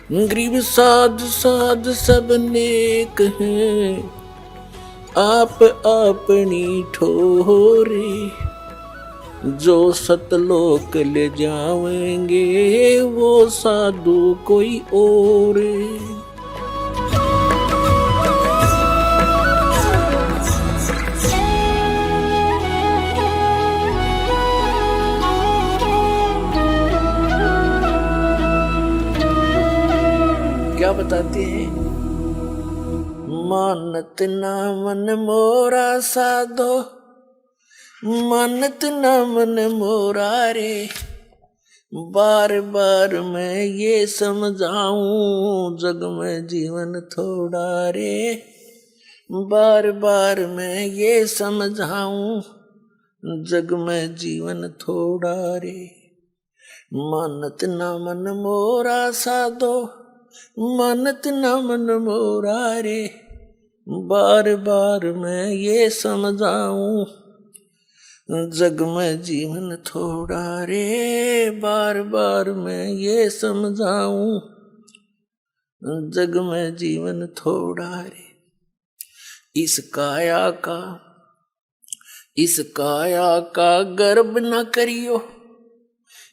गरीब साध साध सब नेक हैं, आप अपनी ठोरे। जो सतलोक ले जावेंगे वो साधु कोई और। क्या बताते हैं? मानत ना मन मोरा साधो, मानत ना मन मोरा रे। बार बार मैं ये समझाऊं, जग में जीवन थोड़ा रे। बार बार मैं ये समझाऊं, जग में जीवन थोड़ा रे। मानत ना मन मोरा साधो, मानत न मन मोरा रे। बार बार मैं ये समझाऊं, जग में जीवन थोड़ा रे। बार बार मैं ये समझाऊं, जग में जीवन थोड़ा रे। इस काया का गर्व न करियो,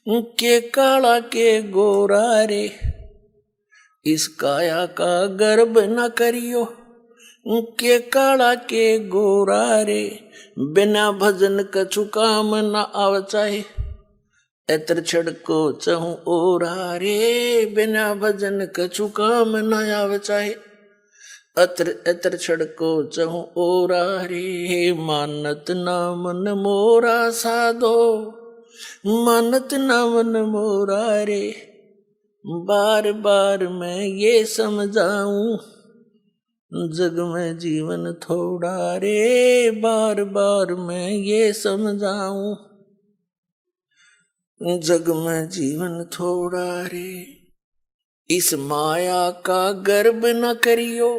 के काला के गोरा रे। इस काया का गर्व न करियो, के काला के गोरा रे। बिना भजन कछु काम न आव चाहे, एतर छड़को चहूं ओरा रे। बिना भजन कछु काम न आव चाहे, एतर छड़को चहूं ओरा रे। मानत ना मन मोरा साधो, मानत ना मन मोरा रे। बार बार मैं ये समझाऊं, जग में जीवन थोड़ा रे। बार बार मैं ये समझाऊं, जग में जीवन थोड़ा रे। इस माया का गर्व न करियो,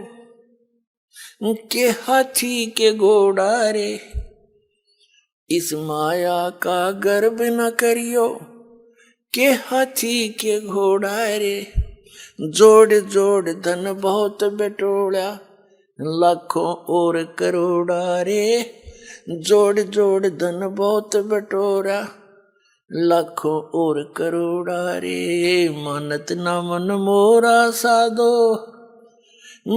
के हाथी के घोड़ा रे। इस माया का गर्व न करियो, के हाथी के घोड़ा रे। जोड़ जोड़ धन बहुत बटोड़ा, लाखों और करोड़ा रे। जोड़ जोड़ धन बहुत बटोरा, लाखों और करोड़ा रे। मानत ना मन मोरा साधो,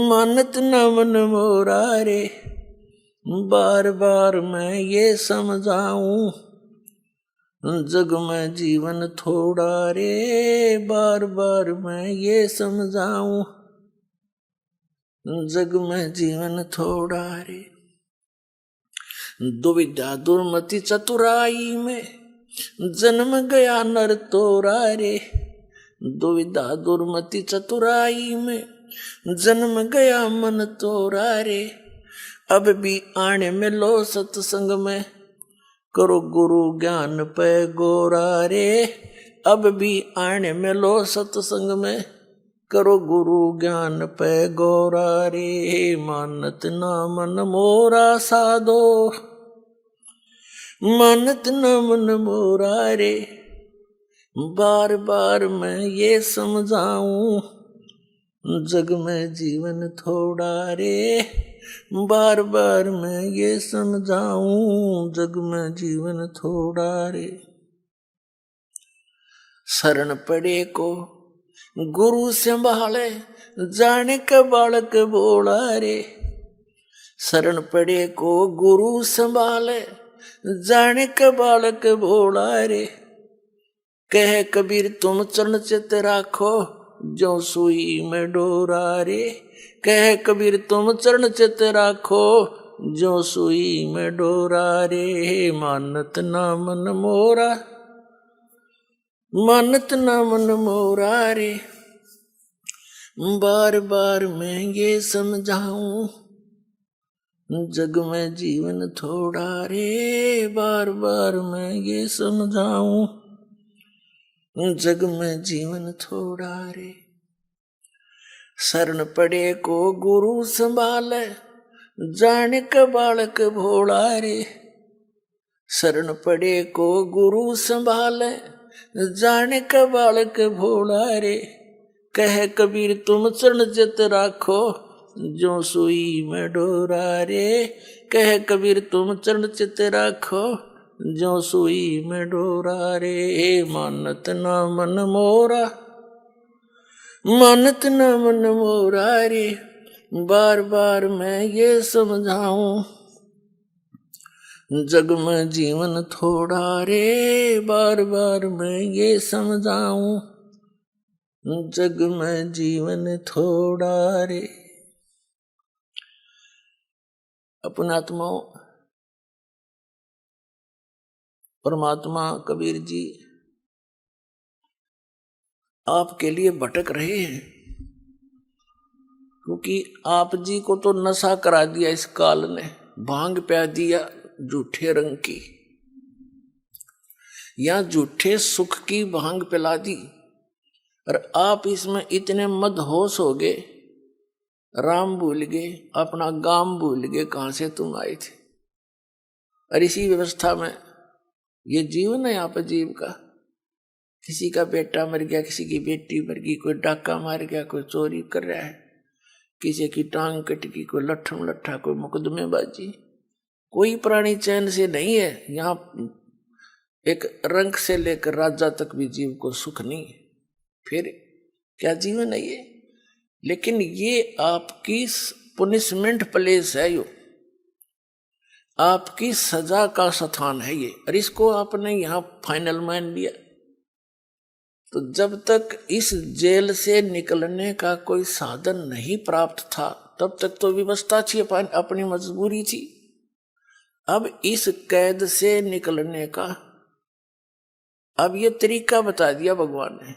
मानत ना मन मोरा रे। बार बार मैं ये समझाऊं, जग में जीवन थोड़ा रे। बार बार मैं ये समझाऊं, जग में जीवन थोड़ा रे। दुविधा दुर्मति चतुराई में जन्म गया नर तोरा रे। दुविधा दुर्मति चतुराई में जन्म गया मन तोरा रे। अब भी आने में लो सत्संग में, करो गुरु ज्ञान पे गोरा रे। अब भी आने में लो सत्संग में, करो गुरु ज्ञान पे गोरा रे। मानत ना मन मोरा साधो, मानत ना मन मोरा रे। बार बार मैं ये समझाऊं, जग में जीवन थोड़ा रे। बार बार मैं ये समझाऊं, जग में जीवन थोड़ा रे। शरण पड़े को गुरु संभाले, जाने का बालक बोला रे। शरण पड़े को गुरु संभाले, जाने का बालक बोला रे। कह कबीर तुम चरण चित राखो, जो सुई में डोरा रे। कह कबीर तुम चरण चित राखो, जो सुई में डोरा रे। मानत ना मन मोरा, मानत ना मन मोरा रे। बार बार मैं ये समझाऊं, जग में जीवन थोड़ा रे। बार बार मैं ये समझाऊं, जग में जीवन थोड़ा रे। शरण पड़े को गुरु संभाले, जाने का बालक भोला रे। शरण पड़े को गुरु संभाले, जाने का बालक भोला रे। कह कबीर तुम चरण चित राखो जो सुई में डोरा रे। कह कबीर तुम चरण चित राखो जो सुई में डोरा रे। मानत ना मन मोरा, मानत न मन मोरा रे। बार बार मैं ये समझाऊं जग में जीवन थोड़ा रे। बार बार मैं ये समझाऊं जग में जीवन थोड़ा रे। अपनात्माओं, परमात्मा कबीर जी आपके लिए भटक रहे हैं, क्योंकि आप जी को तो नशा करा दिया इस काल ने, भांग पिया दिया झूठे रंग की, या झूठे सुख की भांग पिला दी। और आप इसमें इतने मदहोश हो गए, राम भूल गए, अपना गांव भूल गए, कहां से तुम आए थे। और इसी व्यवस्था में ये जीवन है यहाँ पर जीव का। किसी का बेटा मर गया, किसी की बेटी मर गई, कोई डाका मार गया, कोई चोरी कर रहा है, किसी की टांग कट गई, कोई लट्ठम लट्ठा, कोई मुकदमेबाजी। कोई प्राणी चैन से नहीं है यहाँ। एक रंक से लेकर राजा तक भी जीव को सुख नहीं है। फिर क्या जीवन है ये? लेकिन ये आपकी पुनिशमेंट प्लेस है, यो आपकी सजा का स्थान है ये। और इसको आपने यहाँ फाइनल मान लिया, तो जब तक इस जेल से निकलने का कोई साधन नहीं प्राप्त था तब तक तो व्यवस्था थी, अपनी मजबूरी थी। अब इस कैद से निकलने का अब ये तरीका बता दिया भगवान ने।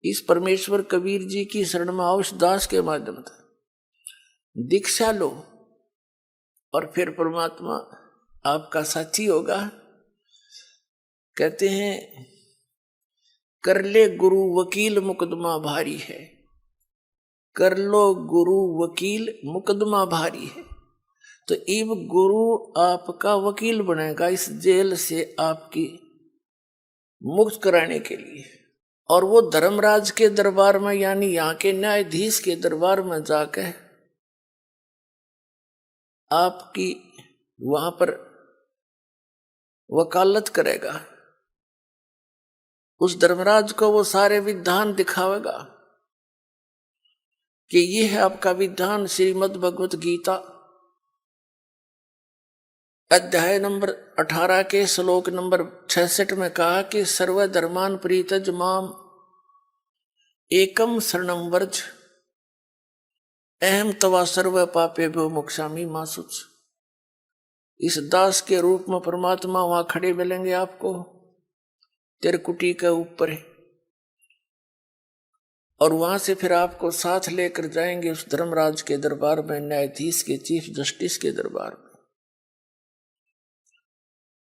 इस परमेश्वर कबीर जी की शरण में आओ, इस दास के माध्यम से दीक्षा लो, और फिर परमात्मा आपका साथी होगा। कहते हैं कर ले गुरु वकील मुकदमा भारी है। कर लो गुरु वकील मुकदमा भारी है। तो इब गुरु आपका वकील बनेगा इस जेल से आपकी मुक्त कराने के लिए। और वो धर्मराज के दरबार में, यानी यहाँ के न्यायाधीश के दरबार में जाकर आपकी वहां पर वकालत करेगा। उस धर्मराज को वो सारे विधान दिखावेगा कि ये है आपका विधान। श्रीमद् भगवत गीता अध्याय नंबर 18 के श्लोक नंबर 66 में कहा कि सर्वधर्मान प्रीतज माम एकम शरणम वर्ज अहम तवा सर्व पापेभ्यो मोक्षामि मा शुच। इस दास के रूप में परमात्मा वहां खड़े मिलेंगे आपको तिरकुटी के ऊपर, और वहां से फिर आपको साथ लेकर जाएंगे उस धर्मराज के दरबार में, न्यायाधीश के, चीफ जस्टिस के दरबार में।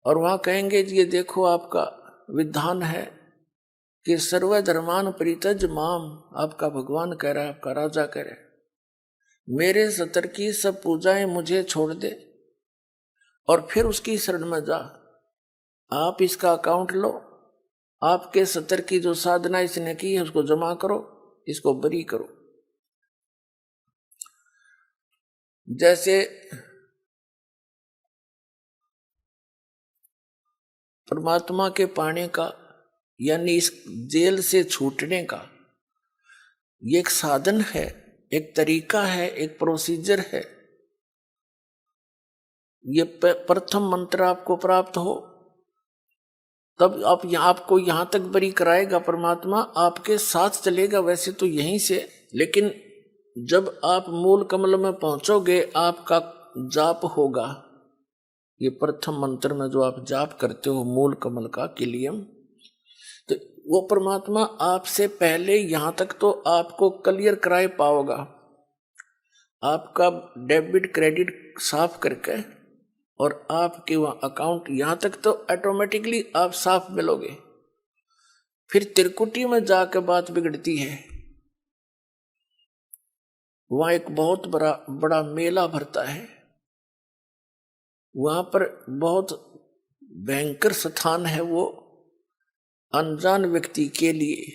और वहां कहेंगे ये देखो आपका विधान है कि सर्वधर्मान प्रीतज माम, आपका भगवान कह रहा है, आपका राजा कह रहा है, मेरे सतर की सब पूजाएं मुझे छोड़ दे और फिर उसकी शरण में जा। आप इसका अकाउंट लो, आपके सतर की जो साधना इसने की है उसको जमा करो, इसको बरी करो। जैसे परमात्मा के पाने का, यानी इस जेल से छूटने का ये एक साधन है, एक तरीका है, एक प्रोसीजर है। ये प्रथम मंत्र आपको प्राप्त हो तब आपको यहां तक बरी कराएगा परमात्मा, आपके साथ चलेगा वैसे तो यहीं से, लेकिन जब आप मूल कमल में पहुंचोगे आपका जाप होगा। ये प्रथम मंत्र में जो आप जाप करते हो मूल कमल का किलियम, तो वो परमात्मा आपसे पहले यहां तक तो आपको क्लियर कराए पाओगा, आपका डेबिट क्रेडिट साफ करके, और आपके वहां अकाउंट यहां तक तो ऑटोमेटिकली आप साफ मिलोगे। फिर त्रिकुटी में जाकर बात बिगड़ती है। वहां एक बहुत बड़ा मेला भरता है, वहां पर बहुत भयंकर स्थान है वो अनजान व्यक्ति के लिए।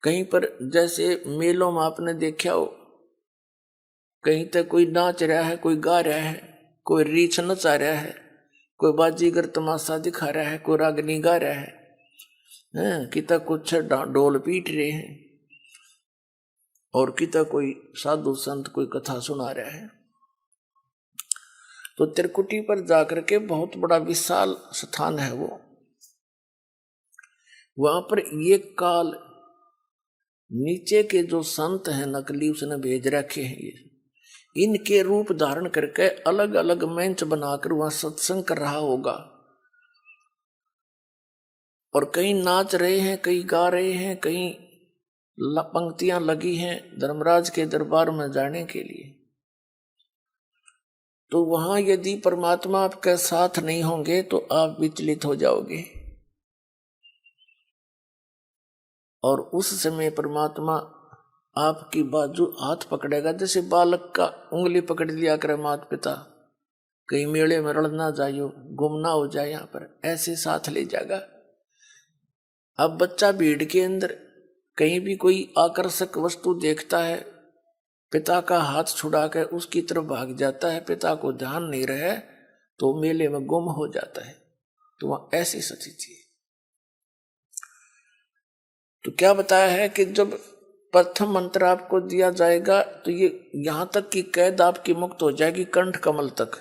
कहीं पर जैसे मेलों में आपने देखा हो, कहीं तक कोई नाच रहा है, कोई गा रहा है, कोई रीछ नचा रहा है, कोई बाजीगर तमाशा दिखा रहा है, कोई रागनी गा रहा है, किता कुछ ढोल पीट रहे हैं, और किता कोई साधु संत कोई कथा सुना रहा है। तो त्रिकुटी पर जाकर के बहुत बड़ा विशाल स्थान है वो, वहां पर ये काल नीचे के जो संत हैं नकली उसने भेज रखे हैं, ये इनके रूप धारण करके अलग अलग मंच बनाकर वहां सत्संग कर रहा होगा, और कहीं नाच रहे हैं, कहीं गा रहे हैं, कहीं पंक्तियां लगी हैं धर्मराज के दरबार में जाने के लिए। तो वहां यदि परमात्मा आपके साथ नहीं होंगे तो आप विचलित हो जाओगे, और उस समय परमात्मा आपकी बाजू हाथ पकड़ेगा, जैसे बालक का उंगली पकड़ लिया करे माता पिता, कहीं मेले में रड़ ना जाइयो, गुम ना हो जाए, यहाँ पर ऐसे साथ ले जाएगा। अब बच्चा भीड़ के अंदर कहीं भी कोई आकर्षक वस्तु देखता है, पिता का हाथ छुड़ा कर उसकी तरफ भाग जाता है, पिता को ध्यान नहीं रहे तो मेले में गुम हो जाता है। तो वहां ऐसी स्थिति है। तो क्या बताया है कि जब प्रथम मंत्र आपको दिया जाएगा तो ये यहां तक की कैद आपकी मुक्त हो जाएगी, कंठ कमल तक,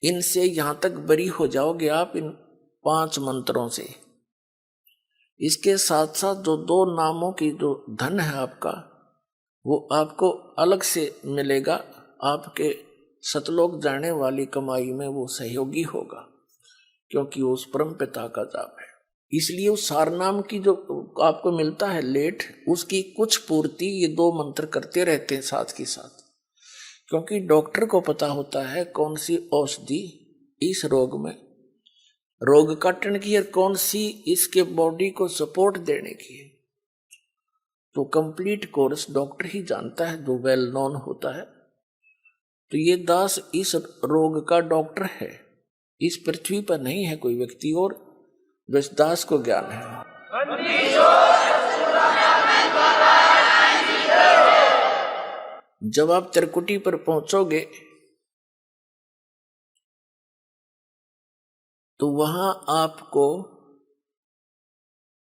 इनसे यहां तक बरी हो जाओगे आप इन 5 मंत्रों से। इसके साथ साथ जो 2 नामों की जो धन है आपका, वो आपको अलग से मिलेगा, आपके सतलोक जाने वाली कमाई में वो सहयोगी होगा, क्योंकि वो उस परम पिता का जाप है। इसलिए उस सारनाम की जो आपको मिलता है लेट, उसकी कुछ पूर्ति ये 2 मंत्र करते रहते हैं साथ के साथ, क्योंकि डॉक्टर को पता होता है कौन सी औषधि इस रोग में रोग काटने की और कौन सी इसके बॉडी को सपोर्ट देने की है। तो कंप्लीट कोर्स डॉक्टर ही जानता है जो वेल नोन होता है। तो ये दास इस रोग का डॉक्टर है, इस पृथ्वी पर नहीं है कोई व्यक्ति और बस दास को ज्ञान है। जब आप त्रिकुटी पर पहुंचोगे तो वहां आपको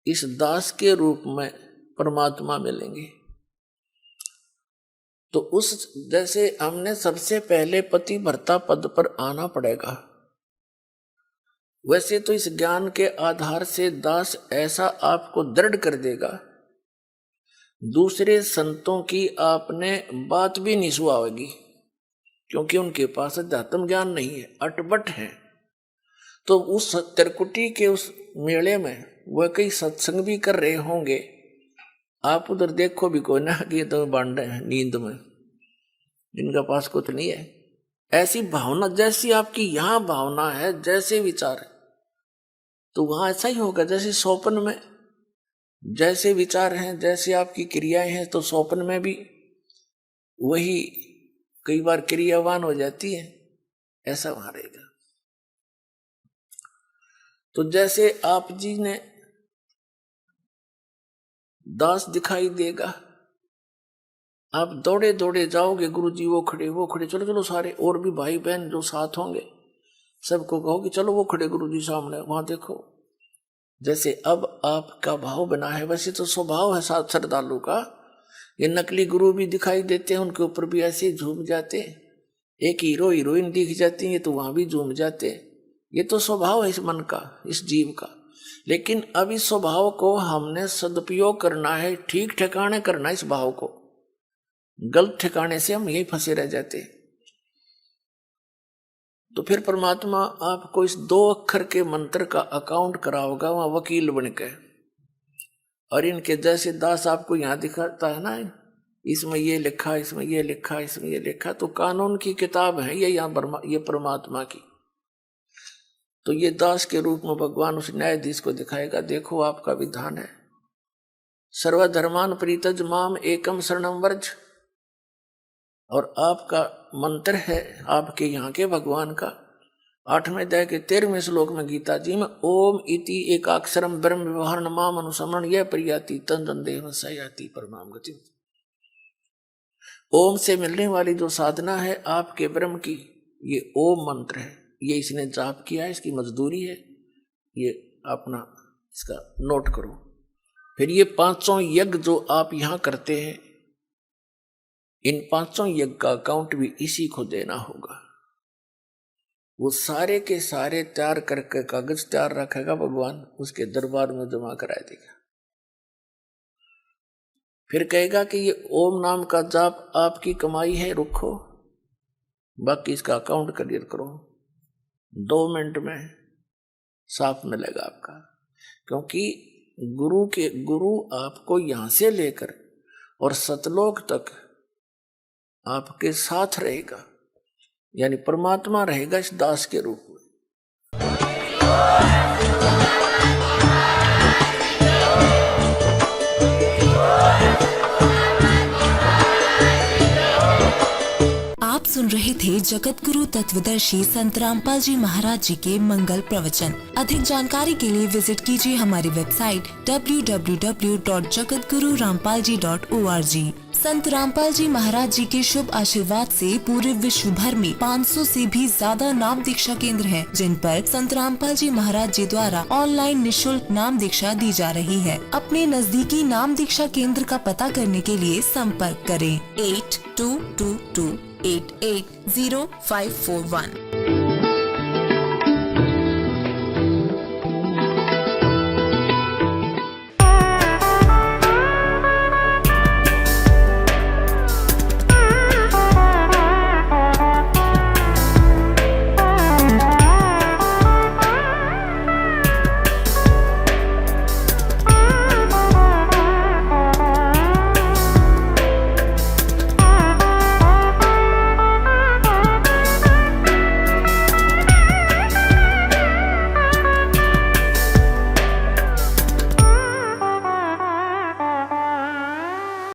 इस दास के रूप में परमात्मा मिलेंगे। तो उस जैसे हमने सबसे पहले पति भर्ता पद पर आना पड़ेगा, वैसे तो इस ज्ञान के आधार से दास ऐसा आपको दृढ़ कर देगा, दूसरे संतों की आपने बात भी नहीं सुहावेगी, क्योंकि उनके पास अध्यात्म ज्ञान नहीं है, अटपट है। तो उस त्रिकुटी के उस मेले में वह कई सत्संग भी कर रहे होंगे, आप उधर देखो भी कोई ना कि तो बांडे हैं नींद में, जिनका पास कुछ नहीं है। ऐसी भावना जैसी आपकी यहाँ भावना है, जैसे विचार है, तो वहां ऐसा ही होगा जैसे स्वप्न में जैसे विचार हैं, जैसे आपकी क्रियाएं हैं, तो स्वप्न में भी वही कई बार क्रियावान हो जाती है, ऐसा वहां रहेगा। तो जैसे आप जी ने दास दिखाई देगा, आप दौड़े दौड़े जाओगे, गुरु जी वो खड़े, चलो चलो सारे और भी भाई बहन जो साथ होंगे सबको कहो कि चलो वो खड़े गुरु जी सामने, वहां देखो। जैसे अब आपका भाव बना है, वैसे तो स्वभाव है साथ श्रद्धालु का, ये नकली गुरु भी दिखाई देते हैं, उनके ऊपर भी ऐसे झूम जाते, एक हीरो हीरोइन दिख जाती है तो वहां भी झूम जाते। ये तो स्वभाव है इस मन का, इस जीव का। लेकिन अब इस स्वभाव को हमने सदुपयोग करना है, ठीक ठिकाने करना है इस भाव को, गलत ठिकाने से हम यही फंसे रह जाते। तो फिर परमात्मा आपको इस 2 अक्षर के मंत्र का अकाउंट कराओगा वहां वकील बनके, और इनके जैसे दास आपको यहां दिखाता है ना, इसमें ये लिखा, इसमें ये लिखा, इसमें ये लिखा, तो कानून की किताब है ये यहाँ ये परमात्मा की। तो ये दास के रूप में भगवान उस न्यायाधीश को दिखाएगा, देखो आपका विधान है, सर्वधर्मान परित्यज माम एकम शरणम व्रज, और आपका मंत्र है आपके यहाँ के भगवान का 8वें अध्याय के 13वें श्लोक में गीता जी में ओम इति एकाक्षरम ब्रह्म व्यवहार माम अनुसमरण यह प्रियाति तन तन देह सयाति परमाम गति। ओम से मिलने वाली जो साधना है आपके ब्रह्म की, ये ओम मंत्र है, ये इसने जाप किया है, इसकी मजदूरी है, ये अपना इसका नोट करो। फिर ये 500 यज्ञ जो आप यहां करते हैं, इन 500 यज्ञ का अकाउंट भी इसी को देना होगा। वो सारे के सारे तैयार करके कागज तैयार रखेगा भगवान, उसके दरबार में जमा करा देगा। फिर कहेगा कि ये ओम नाम का जाप आपकी कमाई है, रुको, बाकी इसका अकाउंट क्लियर करो। 2 मिनट में साफ मिलेगा आपका, क्योंकि गुरु आपको यहां से लेकर और सतलोक तक आपके साथ रहेगा, यानी परमात्मा रहेगा इस दास के रूप में। आप सुन रहे थे जगत गुरु तत्वदर्शी संत रामपाल जी महाराज जी के मंगल प्रवचन। अधिक जानकारी के लिए विजिट कीजिए हमारी वेबसाइट www.jagatgururampalji.org। संत रामपाल जी महाराज जी के शुभ आशीर्वाद से पूरे विश्व भर में 500 से भी ज्यादा नाम दीक्षा केंद्र हैं, जिन पर संत रामपाल जी महाराज जी द्वारा ऑनलाइन निशुल्क नाम दीक्षा दी जा रही है। अपने नजदीकी नाम दीक्षा केंद्र का पता करने के लिए संपर्क करें 8222880541।